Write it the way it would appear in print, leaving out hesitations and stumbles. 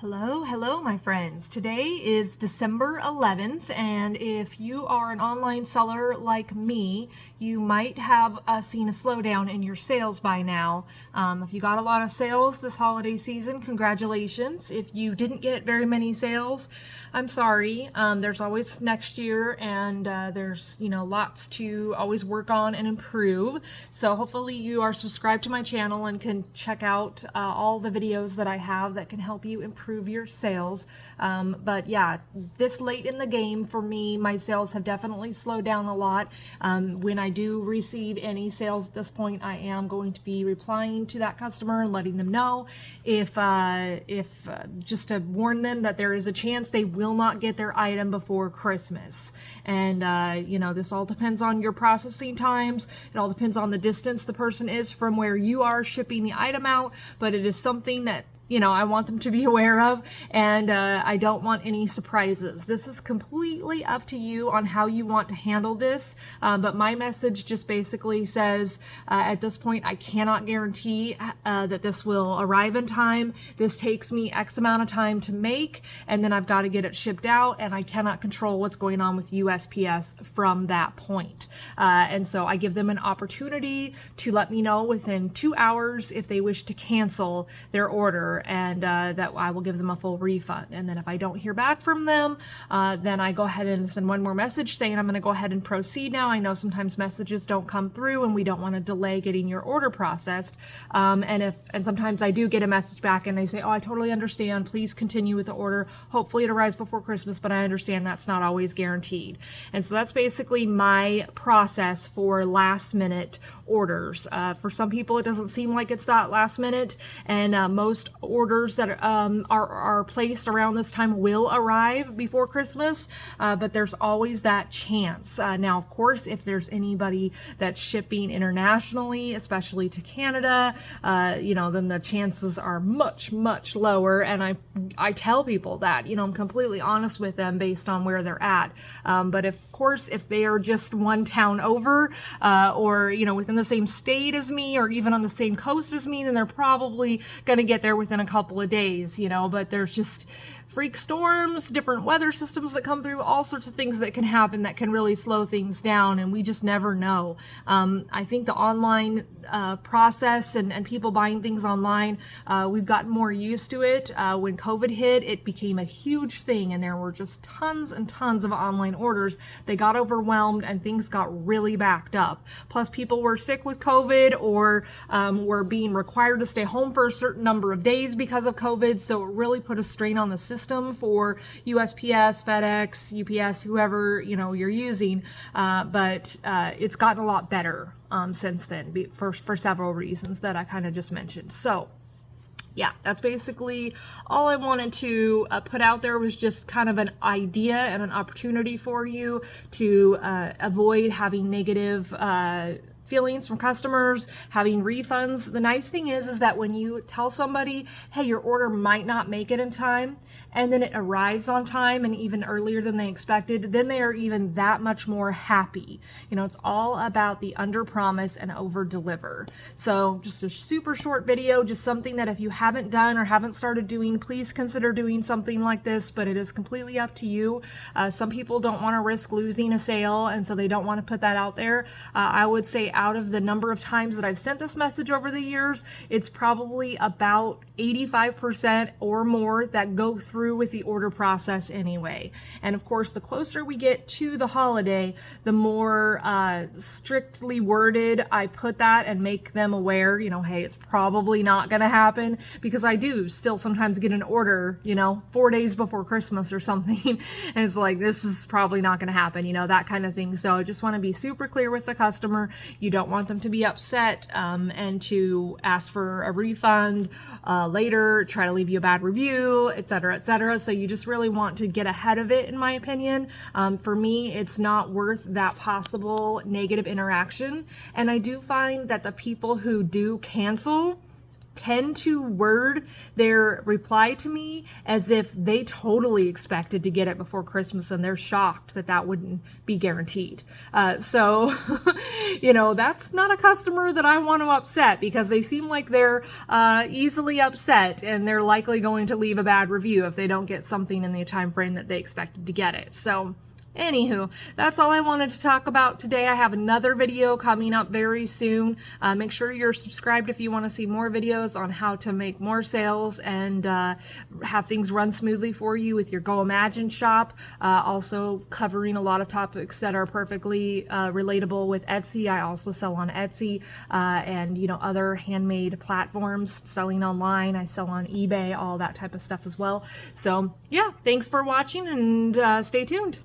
Hello, my friends. Today is December 11th, and if you are an online seller like me, you might have seen a slowdown in your sales by now. If you got a lot of sales this holiday season, congratulations. If you didn't get very many sales, I'm sorry. There's always next year, and there's lots to always work on and improve. So hopefully you are subscribed to my channel and can check out all the videos that I have that can help you improve your sales. But yeah, this late in the game for me, my sales have definitely slowed down a lot. When I do receive any sales at this point, I am going to be replying to that customer and letting them know if just to warn them that there is a chance they will not get their item before Christmas. And this all depends on your processing times. It all depends on the distance the person is from where you are shipping the item out, but it is something that I want them to be aware of, and I don't want any surprises. This is completely up to you on how you want to handle this, but my message just basically says, at this point, I cannot guarantee that this will arrive in time. This takes me X amount of time to make, and then I've got to get it shipped out, and I cannot control what's going on with USPS from that point. And so I give them an opportunity to let me know within 2 hours if they wish to cancel their order, and that I will give them a full refund. And then if I don't hear back from them, then I go ahead and send one more message saying I'm going to go ahead and proceed now. I know sometimes messages don't come through and we don't want to delay getting your order processed. And sometimes I do get a message back and they say, oh, I totally understand. Please continue with the order. Hopefully it arrives before Christmas, but I understand that's not always guaranteed. And so that's basically my process for last minute orders. For some people, it doesn't seem like it's that last minute, and most orders that are placed around this time will arrive before Christmas, but there's always that chance. Now, of course, if there's anybody that's shipping internationally, especially to Canada, then the chances are much, much lower, and I tell people that, I'm completely honest with them based on where they're at. But of course, if they are just one town over, or, within the same state as me, or even on the same coast as me, then they're probably going to get there within a couple of days, but there's just freak storms, different weather systems that come through, all sorts of things that can happen that can really slow things down, and we just never know. I think the online process and people buying things online, we've gotten more used to it. When COVID hit, it became a huge thing, and there were just tons and tons of online orders. They got overwhelmed and things got really backed up. Plus, people were sick with COVID, or were being required to stay home for a certain number of days because of COVID, so it really put a strain on the system for USPS, FedEx, UPS, whoever you're using. But it's gotten a lot better since then for several reasons that I kind of just mentioned. So yeah, that's basically all I wanted to put out there, was just kind of an idea and an opportunity for you to avoid having negative feelings from customers, having refunds. The nice thing is that when you tell somebody, hey, your order might not make it in time, and then it arrives on time and even earlier than they expected, then they are even that much more happy. It's all about the under promise and over deliver. So just a super short video, just something that if you haven't done or haven't started doing, please consider doing something like this, but it is completely up to you. Some people don't want to risk losing a sale, and so they don't want to put that out there. I would say out of the number of times that I've sent this message over the years, it's probably about 85% or more that go through with the order process anyway. And of course, the closer we get to the holiday, the more strictly worded I put that and make them aware, hey, it's probably not going to happen, because I do still sometimes get an order, 4 days before Christmas or something, and it's like, this is probably not going to happen, that kind of thing. So I just want to be super clear with the customer. You don't want them to be upset and to ask for a refund later, try to leave you a bad review, etc., etc. So you just really want to get ahead of it, in my opinion. For me, it's not worth that possible negative interaction. And I do find that the people who do cancel tend to word their reply to me as if they totally expected to get it before Christmas and they're shocked that that wouldn't be guaranteed. So, you know, that's not a customer that I want to upset, because they seem like they're easily upset, and they're likely going to leave a bad review if they don't get something in the time frame that they expected to get it. So anywho, that's all I wanted to talk about today. I have another video coming up very soon. Make sure you're subscribed if you want to see more videos on how to make more sales and have things run smoothly for you with your Goimagine shop. Also covering a lot of topics that are perfectly relatable with Etsy. I also sell on Etsy and, you know, other handmade platforms, selling online. I sell on eBay, all that type of stuff as well. So yeah, thanks for watching, and stay tuned.